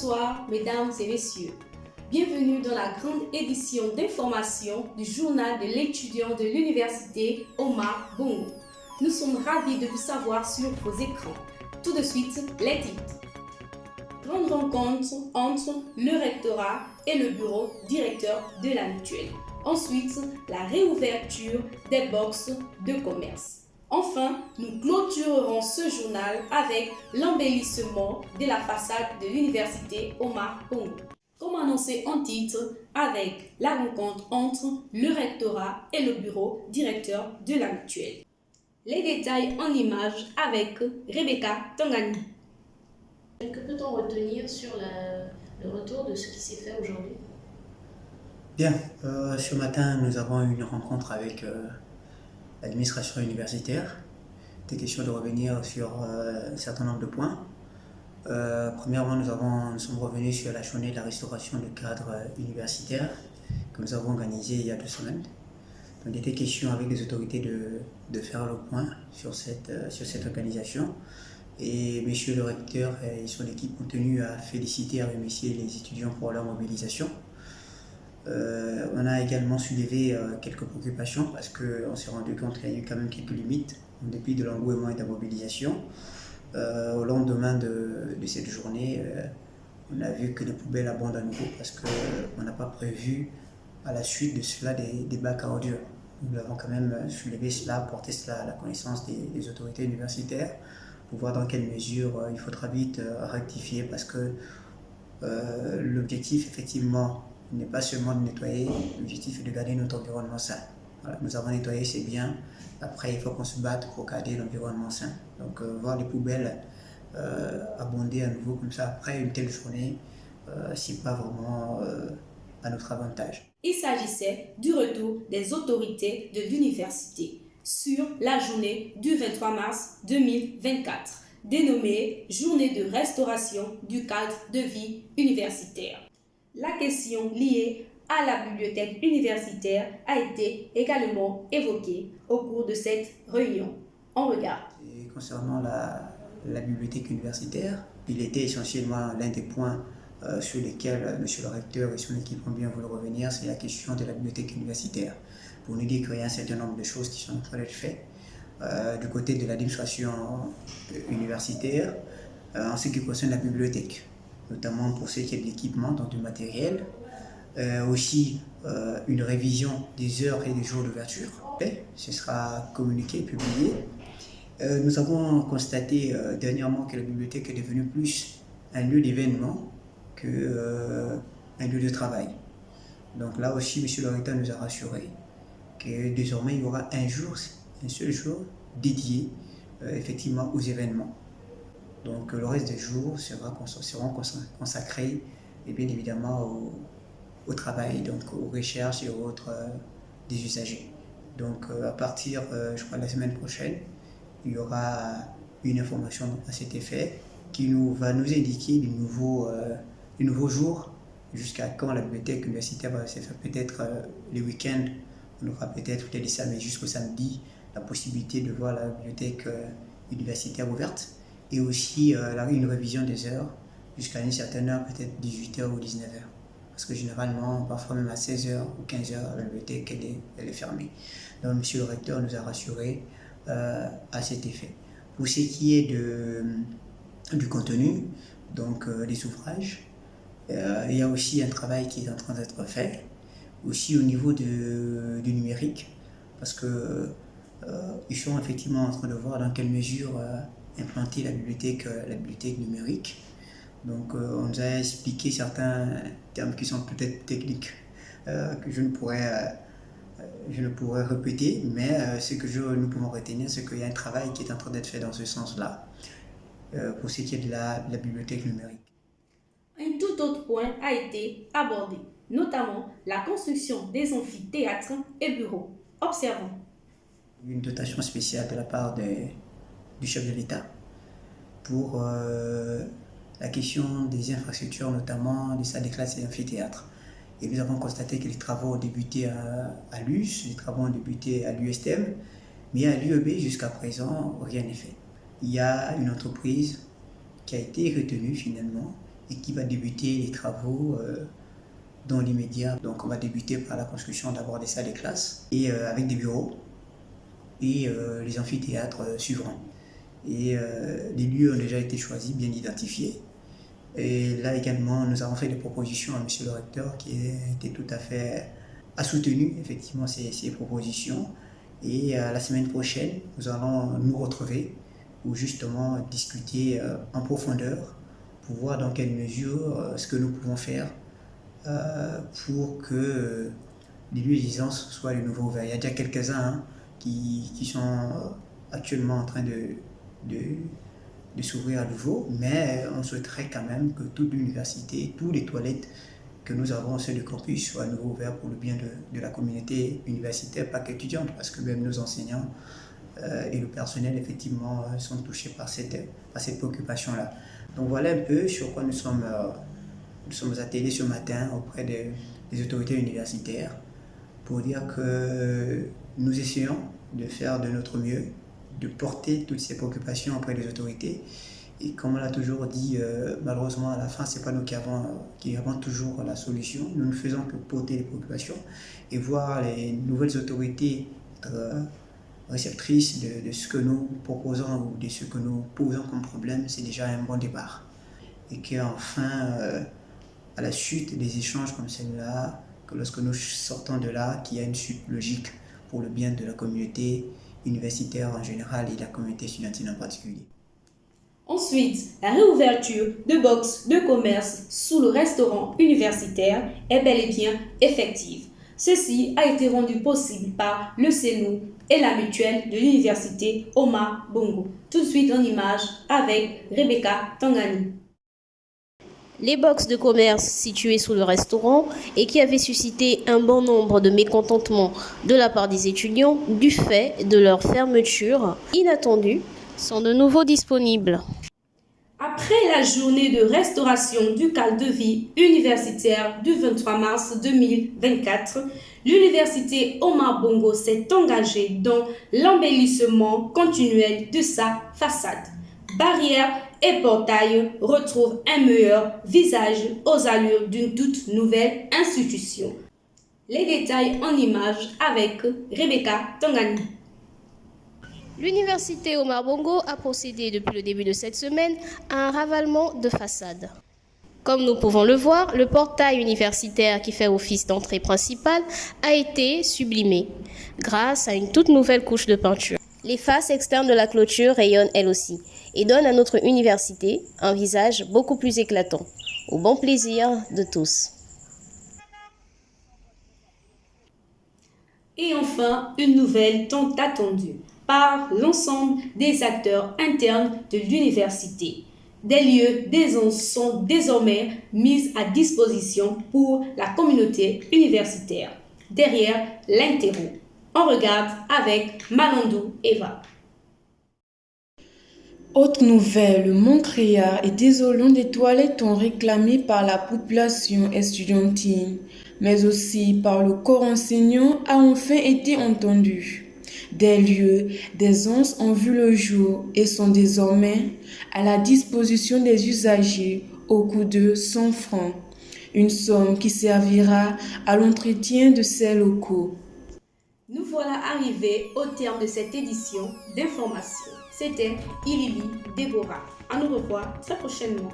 Bonsoir, mesdames et messieurs. Bienvenue dans la grande édition d'information du journal de l'étudiant de l'université Omar Bongo. Nous sommes ravis de vous savoir sur vos écrans. Tout de suite, les titres. Grande rencontre entre le rectorat et le bureau directeur de la mutuelle. Ensuite, la réouverture des boxes de commerce. Enfin, nous clôturerons ce journal avec l'embellissement de la façade de l'université Omar Bongo. Comme annoncé en titre, avec la rencontre entre le rectorat et le bureau directeur de la mutuelle. Les détails en images avec Rebecca Tangani. Que peut-on retenir sur le retour de ce qui s'est fait aujourd'hui? Bien, ce matin, nous avons eu une rencontre avec l'administration universitaire. Il était question de revenir sur un certain nombre de points. Premièrement, nous sommes revenus sur la journée de la restauration du cadre universitaire que nous avons organisée il y a 2 semaines. Donc, il était question avec les autorités de faire le point sur cette organisation. Et monsieur le recteur et son équipe ont tenu à féliciter et à remercier les étudiants pour leur mobilisation. On a également soulevé quelques préoccupations parce qu'on s'est rendu compte qu'il y a eu quand même quelques limites en dépit de l'engouement et de la mobilisation. Au lendemain de cette journée, on a vu que les poubelles abondent à nouveau parce qu'on n'a pas prévu à la suite de cela des bacs à ordures. Nous avons quand même soulevé cela, porté cela à la connaissance des autorités universitaires pour voir dans quelle mesure il faudra vite rectifier parce que l'objectif effectivement n'est pas seulement de nettoyer, l'objectif est de garder notre environnement sain. Voilà, nous avons nettoyé, c'est bien. Après, il faut qu'on se batte pour garder l'environnement sain. Donc, voir les poubelles abonder à nouveau comme ça après une telle journée, c'est pas vraiment à notre avantage. Il s'agissait du retour des autorités de l'université sur la journée du 23 mars 2024, dénommée Journée de restauration du cadre de vie universitaire. La question liée à la bibliothèque universitaire a été également évoquée au cours de cette réunion. On regarde. Et concernant la bibliothèque universitaire, il était essentiellement l'un des points sur lesquels monsieur le recteur et son équipe ont bien voulu revenir, c'est la question de la bibliothèque universitaire. Pour nous dire qu'il y a un certain nombre de choses qui sont en train d'être faites du côté de l'administration universitaire en ce qui concerne la bibliothèque, notamment pour ce qui est de l'équipement, donc du matériel, aussi une révision des heures et des jours d'ouverture. Ce sera communiqué, publié. Nous avons constaté dernièrement que la bibliothèque est devenue plus un lieu d'événement qu'un lieu de travail. Donc là aussi, monsieur le recteur nous a rassuré que désormais il y aura un seul jour dédié effectivement aux événements. Donc le reste des jours seront consacrés et bien évidemment au travail, donc aux recherches et aux autres des usagers. Donc à partir, je crois, de la semaine prochaine, il y aura une information à cet effet qui va nous indiquer les nouveaux jours, jusqu'à quand la bibliothèque universitaire va se faire. Peut-être les week-ends, on aura peut-être les samedis jusqu'au samedi la possibilité de voir la bibliothèque universitaire ouverte et aussi une révision des heures jusqu'à une certaine heure, peut-être 18h ou 19h. Parce que généralement, parfois même à 16h ou 15h, la bibliothèque elle est fermée. Donc, monsieur le recteur nous a rassurés à cet effet. Pour ce qui est du contenu, donc des ouvrages, il y a aussi un travail qui est en train d'être fait, aussi au niveau du numérique, parce que ils sont effectivement en train de voir dans quelle mesure implanter la bibliothèque numérique. Donc on nous a expliqué certains termes qui sont peut-être techniques, que je ne pourrais répéter, mais ce que nous pouvons retenir, c'est qu'il y a un travail qui est en train d'être fait dans ce sens-là, pour ce qui est de la bibliothèque numérique. Un tout autre point a été abordé, notamment la construction des amphithéâtres et bureaux. Observons. Une dotation spéciale de la part du chef de l'État pour la question des infrastructures, notamment des salles de classe et amphithéâtres. Et nous avons constaté que les travaux ont débuté à l'US, les travaux ont débuté à l'USTM, mais à l'UEB, jusqu'à présent, rien n'est fait. Il y a une entreprise qui a été retenue finalement et qui va débuter les travaux dans l'immédiat. Donc on va débuter par la construction d'abord des salles de classe et avec des bureaux et les amphithéâtres suivront. Et les lieux ont déjà été choisis, bien identifiés. Et là également, nous avons fait des propositions à monsieur le recteur qui était tout à fait a soutenu effectivement ces propositions. Et la semaine prochaine, nous allons nous retrouver pour justement discuter en profondeur pour voir dans quelle mesure ce que nous pouvons faire pour que les lieux d'aisance soient de nouveau ouverts. Il y a déjà quelques-uns qui sont actuellement en train de s'ouvrir à nouveau, mais on souhaiterait quand même que toute l'université, toutes les toilettes que nous avons au sein du campus soient à nouveau ouvertes pour le bien de la communauté universitaire, pas qu'étudiante, parce que même nos enseignants et le personnel, effectivement, sont touchés par cette préoccupation-là. Donc voilà un peu sur quoi nous sommes attelés ce matin auprès des autorités universitaires pour dire que nous essayons de faire de notre mieux, de porter toutes ces préoccupations auprès des autorités. Et comme on l'a toujours dit, malheureusement, à la fin, ce n'est pas nous qui avons toujours la solution. Nous ne faisons que porter les préoccupations et voir les nouvelles autorités être réceptrices de ce que nous proposons ou de ce que nous posons comme problème. C'est déjà un bon départ. Et qu'enfin, à la suite des échanges comme celui-là, que lorsque nous sortons de là, qu'il y a une suite logique pour le bien de la communauté universitaire en général et de la communauté estudiantine en particulier. Ensuite, la réouverture de box de commerce sous le restaurant universitaire est bel et bien effective. Ceci a été rendu possible par le CENU et la mutuelle de l'université Omar Bongo. Tout de suite en image avec Rebecca Tangani. Les boxes de commerce situées sous le restaurant et qui avaient suscité un bon nombre de mécontentements de la part des étudiants du fait de leur fermeture inattendue sont de nouveau disponibles. Après la journée de restauration du cadre de vie universitaire du 23 mars 2024, l'université Omar Bongo s'est engagée dans l'embellissement continuel de sa façade. Barrières et portails retrouvent un meilleur visage aux allures d'une toute nouvelle institution. Les détails en images avec Rebecca Tangani. L'université Omar Bongo a procédé depuis le début de cette semaine à un ravalement de façade. Comme nous pouvons le voir, le portail universitaire qui fait office d'entrée principale a été sublimé grâce à une toute nouvelle couche de peinture. Les faces externes de la clôture rayonnent elles aussi et donnent à notre université un visage beaucoup plus éclatant, au bon plaisir de tous. Et enfin, une nouvelle tant attendue par l'ensemble des acteurs internes de l'université. Des lieux d'aisance sont désormais mis à disposition pour la communauté universitaire. Derrière l'interro, on regarde avec Malandou Eva. Autre nouvelle, le manque criard et désolant des toilettes sont réclamés par la population estudiantine, mais aussi par le corps enseignant a enfin été entendu. Des lieux d'aisance ont vu le jour et sont désormais à la disposition des usagers au coût de 100 francs, une somme qui servira à l'entretien de ces locaux. Nous voilà arrivés au terme de cette édition d'information. C'était Ilili Déborah. À nous revoir très prochainement.